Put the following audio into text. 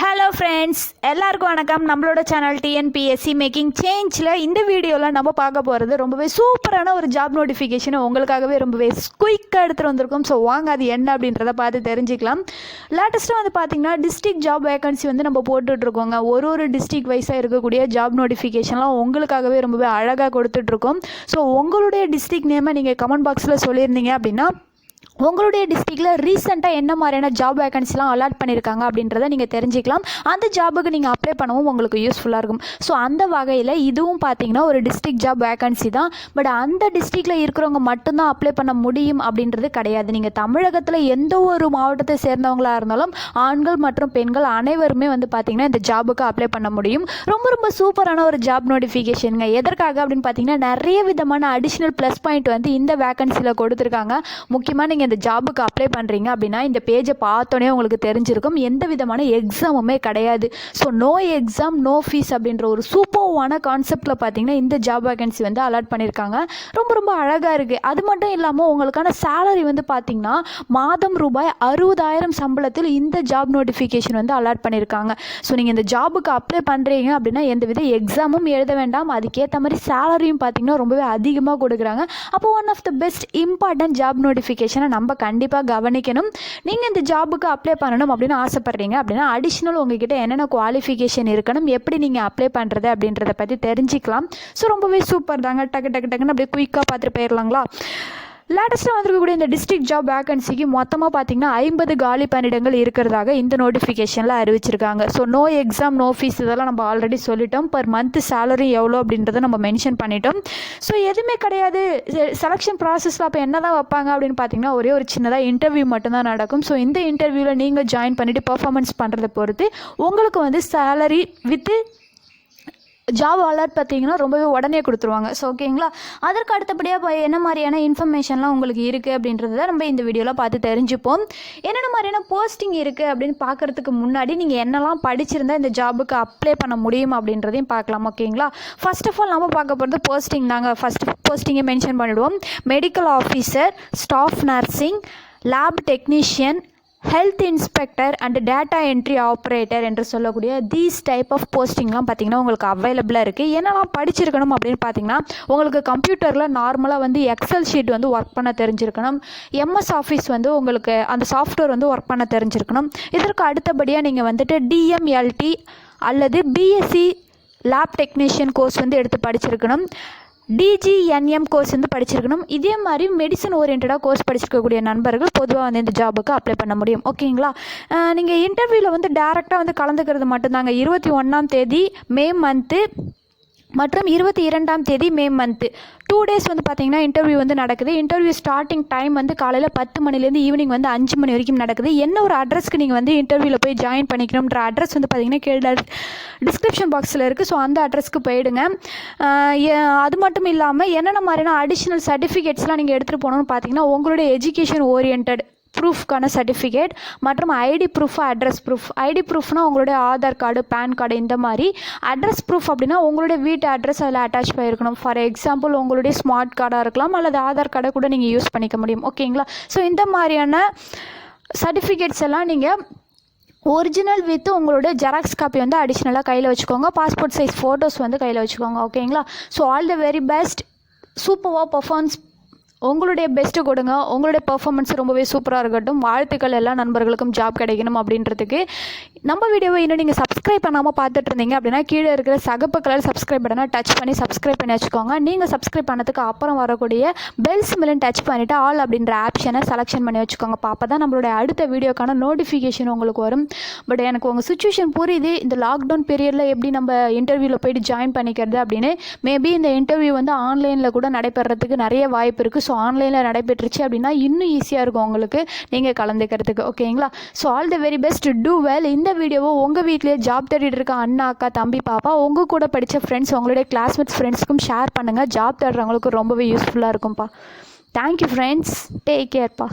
Hello friends, எல்லாருக்கும் வணக்கம். நம்மளோட சேனல் டிஎன்பிஎஸ்சி மேக்கிங் சேஞ்சில் இந்த வீடியோவில் நம்ம பார்க்க போகிறது ரொம்பவே சூப்பரான ஒரு ஜாப் நோட்டிஃபிகேஷனை உங்களுக்காகவே ரொம்பவே குயிக்காக எடுத்துகிட்டு வந்திருக்கோம். ஸோ வாங்க அது என்ன அப்படின்றத பார்த்து தெரிஞ்சுக்கலாம். லேட்டஸ்ட்டாக வந்து பார்த்திங்கன்னா டிஸ்ட்ரிக்ட் ஜாப் வேகன்சி வந்து நம்ம போட்டுட்ருக்கோங்க. ஒரு டிஸ்ட்ரிக்ட் வைஸாக இருக்கக்கூடிய ஜாப் நோட்டிஃபிகேஷன்லாம் உங்களுக்காகவே ரொம்பவே அழகாக கொடுத்துட்ருக்கோம். ஸோ உங்களுடைய டிஸ்ட்ரிக்ட் நேமை நீங்கள் கமெண்ட் பாக்ஸில் சொல்லியிருந்தீங்க அப்படின்னா உங்களுடைய டிஸ்ட்ரிக்டில் ரீசெண்டாக என்ன மாதிரியான ஜாப் வேகன்சிலாம் அலாட் பண்ணியிருக்காங்க அப்படின்றத நீங்கள் தெரிஞ்சிக்கலாம். அந்த ஜாபுக்கு நீங்கள் அப்ளை பண்ணவும் உங்களுக்கு யூஸ்ஃபுல்லாக இருக்கும். ஸோ அந்த வகையில் இதுவும் பார்த்தீங்கன்னா ஒரு டிஸ்ட்ரிக்ட் ஜாப் வேகன்சி தான். பட் அந்த டிஸ்ட்ரிக்டில் இருக்கிறவங்க மட்டும்தான் அப்ளை பண்ண முடியும் அப்படின்றது கிடையாது. நீங்கள் தமிழகத்தில் எந்த ஒரு மாவட்டத்தை சேர்ந்தவங்களாக இருந்தாலும் ஆண்கள் மற்றும் பெண்கள் அனைவருமே வந்து பார்த்திங்கன்னா இந்த ஜாபுக்கு அப்ளை பண்ண முடியும். ரொம்ப சூப்பரான ஒரு ஜாப் நோட்டிஃபிகேஷனுங்க. எதற்காக அப்படின்னு பார்த்தீங்கன்னா நிறைய விதமான அடிஷ்னல் ப்ளஸ் பாயிண்ட் வந்து இந்த வேகன்சியில் கொடுத்துருக்காங்க. முக்கியமாக நீங்கள் இந்த ஜாபுக்கு அப்ளை பண்ணுறீங்க அப்படின்னா இந்த பேஜை பார்த்தோன்னே உங்களுக்கு தெரிஞ்சிருக்கும் எந்த விதமான எக்ஸாமுமே கிடையாது. So no exam no fees அப்படின்ற ஒரு சூப்பர்வான கான்செப்டில் பார்த்தீங்கன்னா இந்த ஜாப் வேகன்சி வந்து அலாட் பண்ணியிருக்காங்க. ரொம்ப அழகாக இருக்குது. அது மட்டும் இல்லாமல் உங்களுக்கான சேலரி வந்து பார்த்திங்கன்னா மாதம் ரூபாய் 60,000 சம்பளத்தில் இந்த ஜாப் நோட்டிஃபிகேஷன் வந்து அலாட் பண்ணியிருக்காங்க. ஸோ நீங்கள் இந்த ஜாபுக்கு அப்ளை பண்ணுறீங்க அப்படின்னா எந்தவித எக்ஸாமும் எழுத வேண்டாம். அதுக்கேற்ற மாதிரி சேலரியும் பார்த்திங்கன்னா ரொம்பவே அதிகமாக கொடுக்குறாங்க. அப்போ one of the best important job நோட்டிஃபிகேஷனை நம்ம கண்டிப்பாக கவனிக்கணும். நீங்கள் இந்த ஜாபுக்கு அப்ளை பண்ணணும் அப்படின்னு ஆசைப்பட்றீங்க அப்படின்னா அடிஷ்னல் உங்ககிட்ட என்னென்ன குவாலிஃபிகேஷன் இருக்கணும், எப்படி நீங்கள் அப்ளை பண்ணுறது அப்படின்றத பற்றி தெரிஞ்சிக்கலாம். ஸோ ரொம்பவே சூப்பர் தாங்க. டக்குன்னு அப்படியே குயிக்காக பார்த்துட்டு போயிடலாங்களா. லேட்டஸ்ட்டாக வந்திருக்கக்கூடிய இந்த டிஸ்ட்ரிக்ட் ஜாப் வேகன்சிக்கு மொத்தமாக பார்த்திங்கன்னா 50 காலி பணியிடங்கள் இருக்கிறதாக இந்த நோட்டிஃபிகேஷனில் அறிவிச்சிருக்காங்க. So no exam no fees இதெல்லாம் நம்ம ஆல்ரெடி சொல்லிட்டோம். பர் மந்த் சேலரி எவ்வளோ அப்படின்றத நம்ம மென்ஷன் பண்ணிட்டோம். ஸோ எதுவுமே கிடையாது. செலெக்ஷன் ப்ராசஸில் அப்போ என்ன தான் வைப்பாங்க அப்படின்னு பார்த்தீங்கன்னா ஒரே ஒரு சின்னதாக இன்டர்வியூ மட்டும்தான் நடக்கும். ஸோ இந்த இன்டர்வியூவில் நீங்கள் ஜாயின் பண்ணிவிட்டு பர்ஃபார்மன்ஸ் பண்ணுறதை பொறுத்து உங்களுக்கு வந்து சேலரி வித்து ஜாப் அலர்ட் பார்த்தீங்கன்னா ரொம்பவே உடனே கொடுத்துருவாங்க. ஸோ ஓகேங்களா. அதற்கு அடுத்தபடியாக என்ன மாதிரியான இன்ஃபர்மேஷன்லாம் உங்களுக்கு இருக்குது அப்படின்றத நம்ம இந்த வீடியோவில் பார்த்து தெரிஞ்சுப்போம். என்னென்ன மாதிரியான போஸ்டிங் இருக்குது அப்படின்னு பார்க்குறதுக்கு முன்னாடி நீங்கள் என்னெல்லாம் படிச்சிருந்தால் இந்த ஜாபுக்கு அப்ளை பண்ண முடியும் அப்படின்றதையும் பார்க்கலாம். ஓகேங்களா. ஃபர்ஸ்ட் ஆஃப் ஆல் நம்ம பார்க்க போகிறது போஸ்டிங் தாங்க. ஃபஸ்ட்டு போஸ்டிங்கை மென்ஷன் பண்ணிவிடுவோம். Medical officer, staff nursing, lab technician, health inspector and data entry operator என்று சொல்லக்கூடிய தீஸ் டைப் ஆஃப் போஸ்டிங்லாம் பார்த்திங்கன்னா உங்களுக்கு அவைலபிளாக இருக்குது. என்னெல்லாம் படிச்சிருக்கணும் அப்படின்னு பார்த்தீங்கன்னா உங்களுக்கு கம்ப்யூட்டரில் நார்மலாக வந்து எக்ஸல் ஷீட் வந்து ஒர்க் பண்ண தெரிஞ்சிருக்கணும். எம்எஸ் ஆஃபீஸ் வந்து உங்களுக்கு அந்த சாஃப்ட்வேர் வந்து ஒர்க் பண்ண தெரிஞ்சிருக்கணும். இதற்கு அடுத்தபடியாக நீங்கள் வந்துட்டு டிஎம்எல்டி அல்லது பிஎஸ்சி லேப் டெக்னீஷியன் கோர்ஸ் வந்து எடுத்து படிச்சிருக்கணும். டிஜிஎன்எம் கோர்ஸ் வந்து படிச்சிருக்கணும். இதே மாதிரி மெடிசன் ஓரியன்டாக கோர்ஸ் படிச்சிருக்கக்கூடிய நண்பர்கள் பொதுவாக வந்து இந்த ஜாபுக்கு அப்ளை பண்ண முடியும். ஓகேங்களா. நீங்கள் இன்டர்வியூவில் வந்து டேரெக்டாக வந்து கலந்துக்கிறது மட்டும்தாங்க. 21ஆம் தேதி மே மந்த்து மற்றும் 22ஆம் தேதி மே மந்த்து 2 days வந்து பார்த்திங்கன்னா இன்டர்வியூ வந்து நடக்குது. இன்டர்வியூ ஸ்டார்டிங் டைம் வந்து காலையில் 10 மணிலேருந்து ஈவினிங் வந்து 5 மணி வரைக்கும் நடக்குது. என்ன ஒரு அட்ரஸ்க்கு நீங்கள் வந்து இன்டர்வியூவில் போய் ஜாயின் பண்ணிக்கணுன்ற அட்ரஸ் வந்து பார்த்திங்கன்னா கீழே டிஸ்கிரிப்ஷன் பாக்ஸில் இருக்குது. ஸோ அந்த அட்ரஸ்க்கு போயிடுங்க. அது மட்டும் இல்லாமல் என்னென்ன மாதிரியான அடிஷ்னல் சர்டிஃபிகேட்ஸ்லாம் நீங்கள் எடுத்துகிட்டு போகணும்னு பார்த்தீங்கன்னா உங்களுடைய எஜுகேஷன் ஓரியன்ட் ப்ரூஃப்கான சர்டிஃபிகேட் மற்றும் ID proof, address proof. ID ப்ரூஃப்னால் உங்களுடைய ஆதார் கார்டு, பேன் கார்டு இந்த மாதிரி. அட்ரஸ் ப்ரூஃப் அப்படின்னா உங்களுடைய வீட்டு அட்ரஸ் அதில் அட்டாச் பண்ணியிருக்கணும். ஃபார் எக்ஸாம்பிள் உங்களுடைய ஸ்மார்ட் கார்டாக இருக்கலாம் அல்லது ஆதார் கார்டை கூட நீங்கள் யூஸ் பண்ணிக்க முடியும். ஓகேங்களா. ஸோ இந்த மாதிரியான சர்டிஃபிகேட்ஸ் எல்லாம் நீங்கள் ஒரிஜினல் வித் உங்களுடைய ஜெராக்ஸ் காப்பி வந்து அடிஷ்னலாக கையில் வச்சுக்கோங்க. பாஸ்போர்ட் சைஸ் ஃபோட்டோஸ் வந்து கையில் வச்சுக்கோங்க. ஓகேங்களா. So all the very best. சூப்பராக பர்ஃபார்மன்ஸ் உங்களுடைய பெஸ்ட்டு கொடுங்க. உங்களுடைய பர்ஃபார்மன்ஸ் ரொம்பவே சூப்பராக இருக்கட்டும். வாழ்த்துக்கள் எல்லா நண்பர்களுக்கும் ஜாப் கிடைக்கணும் அப்படின்றதுக்கு. நம்ம வீடியோவை இன்னும் நீங்கள் சப்ஸ்கிரைப் பண்ணாமல் பார்த்துட்டு இருந்தீங்க அப்படின்னா கீழே இருக்கிற சகப்பு கலர் சப்ஸ்கிரைப் பட்டனை டச் பண்ணி சப்ஸ்கிரைப் பண்ணி வச்சுக்கோங்க. நீங்கள் சப்ஸ்கிரைப் பண்ணதுக்கு அப்புறம் வரக்கூடிய பெல் சிம்பிளையும் டச் பண்ணிவிட்டு ஆல் அப்படின்ற ஆப்ஷனை செலெக்ஷன் பண்ணி வச்சுக்கோங்க. அப்போ தான் நம்மளுடைய அடுத்த வீடியோக்கான நோட்டிஃபிகேஷன் உங்களுக்கு வரும். பட் எனக்கு உங்கள் சுச்சுவேஷன் புரியுது. இந்த லாக்டவுன் பீரியடில் எப்படி நம்ம இன்டர்வியூவில் போய்ட்டு ஜாயின் பண்ணிக்கிறது அப்படின்னு. மேபி இந்த இன்டர்வியூ வந்து ஆன்லைனில் கூட நடைபெறதுக்கு நிறைய வாய்ப்பு இருக்குது. ஸோ ஆன்லைனில் நடைபெற்றுச்சு அப்படின்னா இன்னும் ஈஸியாக இருக்கும் உங்களுக்கு நீங்கள் கலந்துக்கிறதுக்கு. ஓகேங்களா. So all the very best. Do well. இந்த வீடியோவை உங்கள் வீட்டிலேயே ஜாப் தேடிட்டு இருக்க அண்ணா, அக்கா, தம்பி, பாப்பா, உங்கள் கூட படித்த ஃப்ரெண்ட்ஸ், உங்களுடைய கிளாஸ்மேட்ஸ் ஃப்ரெண்ட்ஸ்க்கும் ஷேர் பண்ணுங்கள். ஜாப் தேடுறவங்களுக்கு ரொம்பவே யூஸ்ஃபுல்லாக இருக்கும்ப்பா. Thank you friends. டேக் கேர்ப்பா.